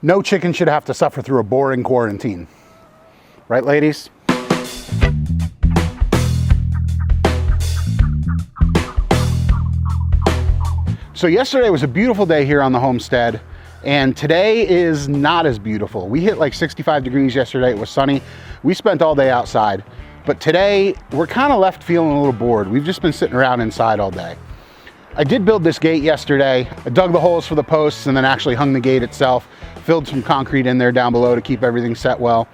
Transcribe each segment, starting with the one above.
No chicken should have to suffer through a boring quarantine. Right, ladies? So yesterday was a beautiful day here on the homestead, and today is not as beautiful. We hit like 65 degrees yesterday. It was sunny. We spent all day outside, but today we're kind of left feeling a little bored. We've just been sitting around inside all day. I did build this gate yesterday. I dug the holes for the posts and then actually hung the gate itself, filled some concrete in there down below to keep everything set well.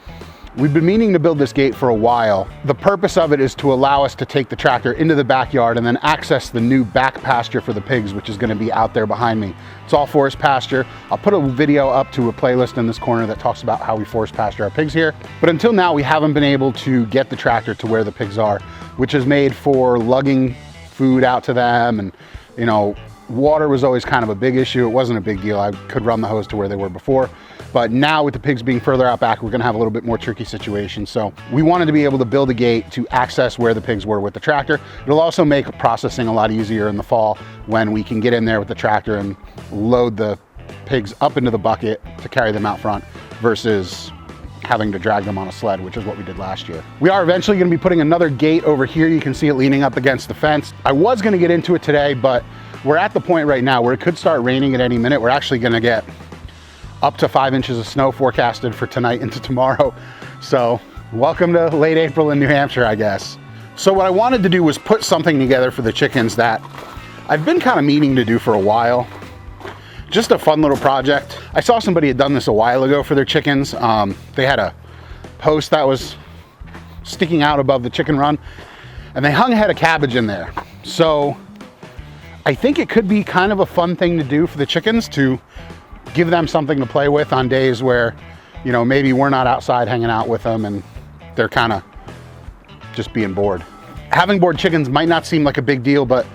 We've been meaning to build this gate for a while. The purpose of it is to allow us to take the tractor into the backyard and then access the new back pasture for the pigs, which is going to be out there behind me. It's all forest pasture. I'll put a video up to a playlist in this corner that talks about how we forest pasture our pigs here. But until now, we haven't been able to get the tractor to where the pigs are, which is made for lugging food out to them. And, you know, water was always kind of a big issue. It wasn't a big deal. I could run the hose to where they were before. But now with the pigs being further out back, we're gonna have a little bit more tricky situation. So we wanted to be able to build a gate to access where the pigs were with the tractor. It'll also make processing a lot easier in the fall when we can get in there with the tractor and load the pigs up into the bucket to carry them out front versus having to drag them on a sled, which is what we did last year. We are eventually gonna be putting another gate over here. You can see it leaning up against the fence. I was gonna get into it today, but we're at the point right now where it could start raining at any minute. We're actually gonna get up to 5 inches of snow forecasted for tonight into tomorrow. So welcome to late April in New Hampshire, I guess. So what I wanted to do was put something together for the chickens that I've been kind of meaning to do for a while. Just a fun little project. I saw somebody had done this a while ago for their chickens. They had a post that was sticking out above the chicken run and they hung a head of cabbage in there. So I think it could be kind of a fun thing to do for the chickens to give them something to play with on days where, you know, maybe we're not outside hanging out with them and they're kind of just being bored. Having bored chickens might not seem like a big deal, but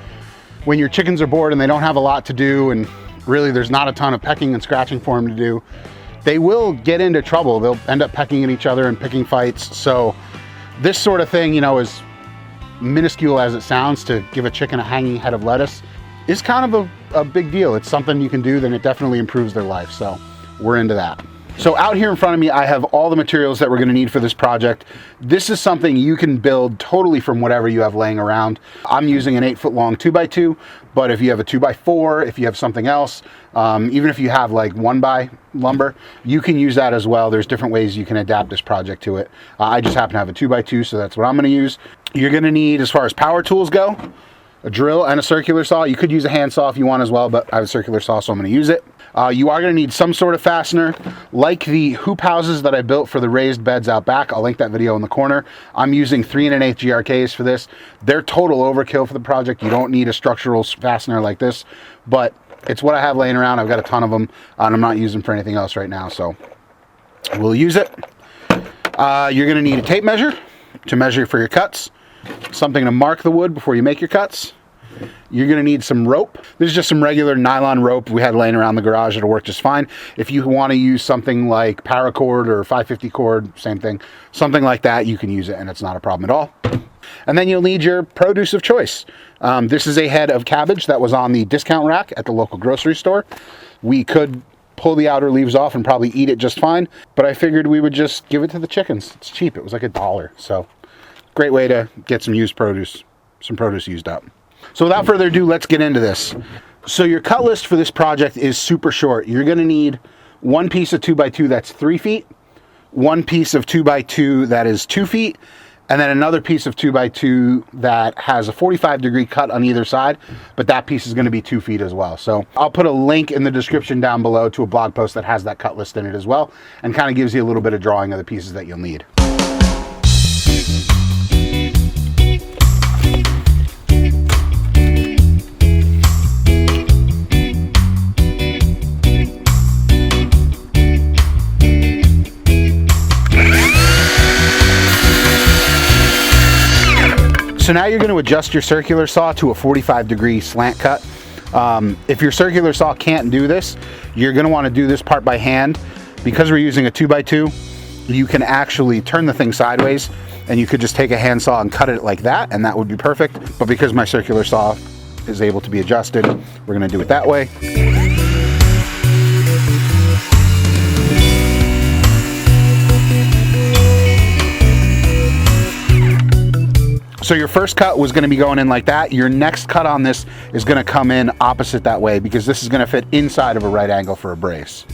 when your chickens are bored and they don't have a lot to do and really there's not a ton of pecking and scratching for them to do, they will get into trouble. They'll end up pecking at each other and picking fights. So this sort of thing, you know, as minuscule as it sounds, to give a chicken a hanging head of lettuce is kind of a big deal. It's something you can do, then it definitely improves their life. So we're into that. So out here in front of me, I have all the materials that we're gonna need for this project. This is something you can build totally from whatever you have laying around. I'm using an 8-foot long 2x2, but if you have a 2x4, if you have something else, even if you have like 1x lumber, you can use that as well. There's different ways you can adapt this project to it. I just happen to have a 2x2, so that's what I'm gonna use. You're gonna need, as far as power tools go, a drill and a circular saw. You could use a handsaw if you want as well, but I have a circular saw, so I'm going to use it. You are going to need some sort of fastener, like the hoop houses that I built for the raised beds out back. I'll link that video in the corner. I'm using 3 1/8 GRKs for this. They're total overkill for the project. You don't need a structural fastener like this, but it's what I have laying around. I've got a ton of them, and I'm not using them for anything else right now, so we'll use it. You're going to need a tape measure to measure for your cuts, something to mark the wood before you make your cuts. You're going to need some rope. This is just some regular nylon rope we had laying around the garage. It'll work just fine. If you want to use something like paracord or 550 cord, same thing, something like that, you can use it and it's not a problem at all. And then you'll need your produce of choice. This is a head of cabbage that was on the discount rack at the local grocery store. We could pull the outer leaves off and probably eat it just fine, but I figured we would just give it to the chickens. It's cheap. It was like $1. So great way to get some used produce, some produce used up. So without further ado, let's get into this. So your cut list for this project is super short. You're going to need one piece of 2x2 that's 3 feet, one piece of 2x2 that is 2 feet, and then another piece of 2x2 that has a 45-degree cut on either side, but that piece is going to be 2 feet as well. So I'll put a link in the description down below to a blog post that has that cut list in it as well, and kind of gives you a little bit of drawing of the pieces that you'll need. So now you're going to adjust your circular saw to a 45-degree slant cut. If your circular saw can't do this, you're going to want to do this part by hand. Because we're using a 2x2, you can actually turn the thing sideways and you could just take a handsaw and cut it like that, and that would be perfect. But because my circular saw is able to be adjusted, we're going to do it that way. So your first cut was gonna be going in like that. Your next cut on this is gonna come in opposite that way because this is gonna fit inside of a right angle for a brace.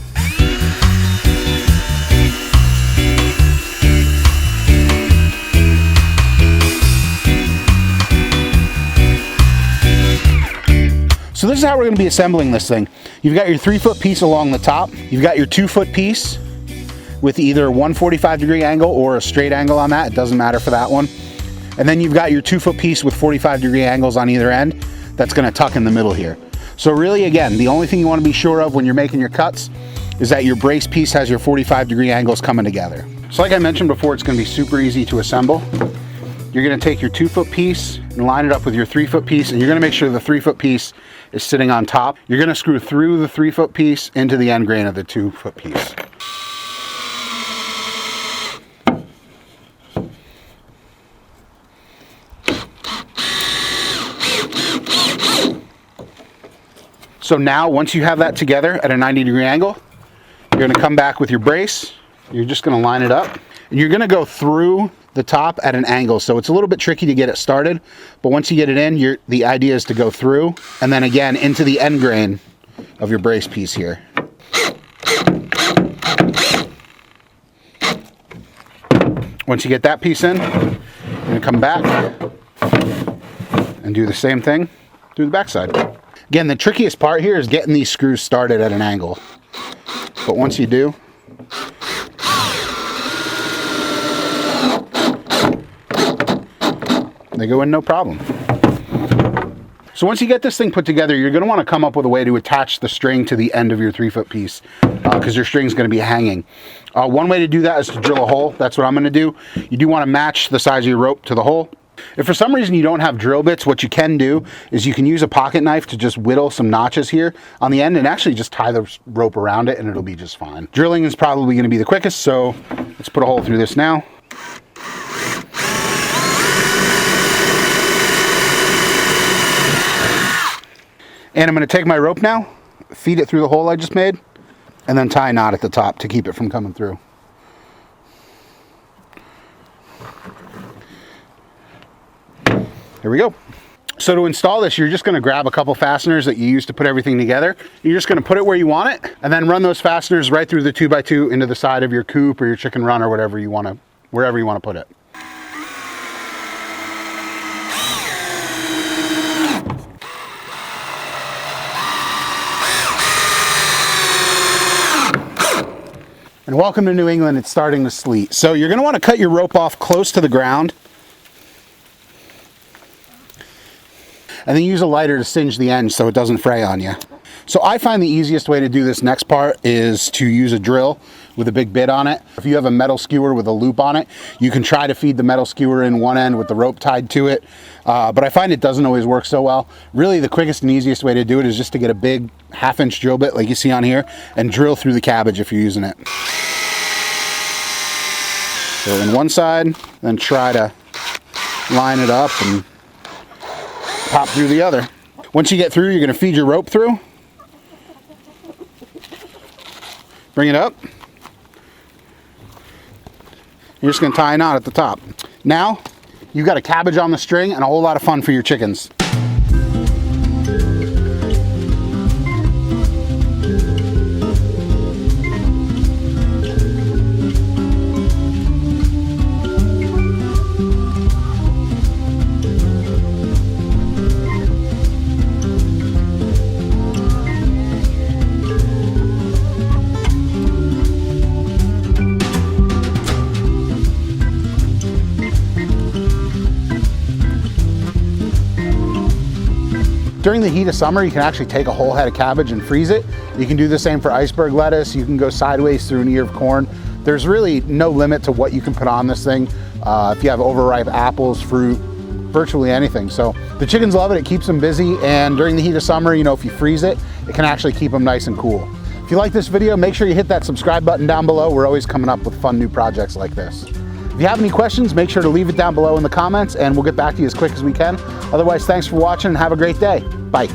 So this is how we're gonna be assembling this thing. You've got your 3-foot piece along the top. You've got your 2-foot piece with either 145-degree angle or a straight angle on that. It doesn't matter for that one. And then you've got your 2-foot piece with 45-degree angles on either end. That's gonna tuck in the middle here. So really, again, the only thing you wanna be sure of when you're making your cuts is that your brace piece has your 45-degree angles coming together. So like I mentioned before, it's gonna be super easy to assemble. You're gonna take your 2-foot piece and line it up with your 3-foot piece, and you're gonna make sure the 3-foot piece is sitting on top. You're gonna screw through the 3-foot piece into the end grain of the 2-foot piece. So now, once you have that together at a 90-degree angle, you're gonna come back with your brace. You're just gonna line it up, and you're gonna go through the top at an angle. So it's a little bit tricky to get it started, but once you get it in, the idea is to go through, and then again, into the end grain of your brace piece here. Once you get that piece in, you're gonna come back and do the same thing through the backside. Again, the trickiest part here is getting these screws started at an angle. But once you do, they go in no problem. So once you get this thing put together, you're gonna wanna come up with a way to attach the string to the end of your 3-foot piece because your string's gonna be hanging. One way to do that is to drill a hole. That's what I'm gonna do. You do wanna match the size of your rope to the hole. If for some reason you don't have drill bits, what you can do is you can use a pocket knife to just whittle some notches here on the end and actually just tie the rope around it and it'll be just fine. Drilling is probably gonna be the quickest, so let's put a hole through this now. And I'm gonna take my rope now, feed it through the hole I just made, and then tie a knot at the top to keep it from coming through. There we go. So to install this, you're just gonna grab a couple fasteners that you use to put everything together. You're just gonna put it where you want it, and then run those fasteners right through the 2x2 into the side of your coop or your chicken run or whatever you wanna, wherever you wanna put it. And welcome to New England, it's starting to sleet. So you're gonna wanna cut your rope off close to the ground, and then use a lighter to singe the end so it doesn't fray on you. So I find the easiest way to do this next part is to use a drill with a big bit on it. If you have a metal skewer with a loop on it, you can try to feed the metal skewer in one end with the rope tied to it, but I find it doesn't always work so well. Really, the quickest and easiest way to do it is just to get a big 1/2-inch drill bit like you see on here and drill through the cabbage if you're using it. So in one side, then try to line it up and pop through the other. Once you get through, you're gonna feed your rope through. Bring it up. You're just gonna tie a knot at the top. Now, you've got a cabbage on the string and a whole lot of fun for your chickens. During the heat of summer, you can actually take a whole head of cabbage and freeze it. You can do the same for iceberg lettuce. You can go sideways through an ear of corn. There's really no limit to what you can put on this thing. If you have overripe apples, fruit, virtually anything. So the chickens love it, it keeps them busy, and during the heat of summer, you know, if you freeze it, it can actually keep them nice and cool. If you like this video, make sure you hit that subscribe button down below. We're always coming up with fun new projects like this. If you have any questions, make sure to leave it down below in the comments and we'll get back to you as quick as we can. Otherwise, thanks for watching and have a great day. Bye.